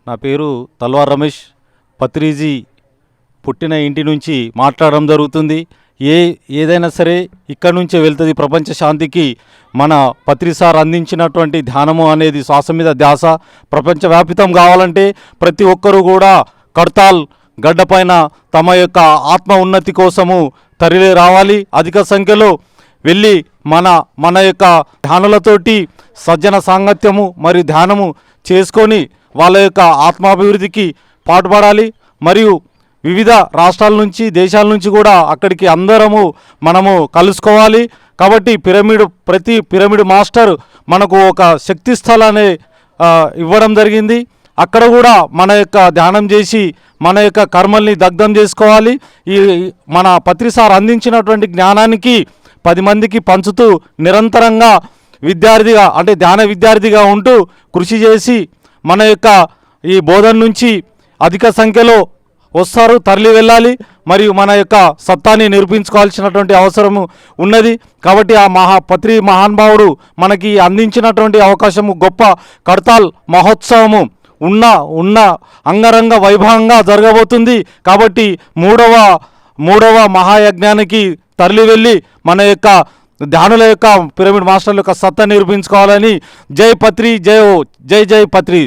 నా పేరు తల్వార్ రమేష్. పత్రిజీ పుట్టిన ఇంటి నుంచి మాట్లాడడం జరుగుతుంది. ఏదైనా సరే ఇక్కడి నుంచే వెళ్తుంది ప్రపంచ శాంతికి. మన పత్రి సార్ అందించినటువంటి ధ్యానము అనేది శ్వాస మీద ధ్యాస ప్రపంచవ్యాపితం కావాలంటే ప్రతి ఒక్కరూ కూడా కడ్తాల్ గడ్డపైన తమ యొక్క ఆత్మ ఉన్నతి కోసము తరలి రావాలి. అధిక సంఖ్యలో వెళ్ళి మన యొక్క ధ్యానులతోటి సజ్జన సాంగత్యము మరియు ధ్యానము చేసుకొని వాళ్ళ యొక్క ఆత్మాభివృద్ధికి పాటుపడాలి. మరియు వివిధ రాష్ట్రాల నుంచి దేశాల నుంచి కూడా అక్కడికి మనము కలుసుకోవాలి. కాబట్టి ప్రతి పిరమిడ్ మాస్టర్ మనకు ఒక శక్తి స్థలాన్ని ఇవ్వడం జరిగింది. అక్కడ కూడా మన యొక్క ధ్యానం చేసి మన యొక్క కర్మల్ని దగ్ధం చేసుకోవాలి. మన పత్రి సార్ అందించినటువంటి జ్ఞానానికి 10 మందికి పంచుతూ నిరంతరంగా విద్యార్థిగా అంటే ధ్యాన విద్యార్థిగా ఉంటూ కృషి చేసి మన యొక్క ఈ బోధన నుంచి అధిక సంఖ్యలో వస్తారు, తరలి వెళ్ళాలి. మరియు మన యొక్క సత్తాన్ని నిరూపించుకోవాల్సినటువంటి అవసరము ఉన్నది. కాబట్టి ఆ పత్రి మహానుభావుడు మనకి అందించినటువంటి అవకాశము గొప్ప కడ్తాల్ మహోత్సవము ఉన్న అంగరంగ వైభవంగా జరగబోతుంది. కాబట్టి మూడవ మహాయజ్ఞానికి తరలి వెళ్ళి మన యొక్క ధ్యానుల యొక్క పిరమిడ్ మాస్టర్ల యొక్క సత్తా నిరూపించుకోవాలని జై పత్రి, జై పత్రి.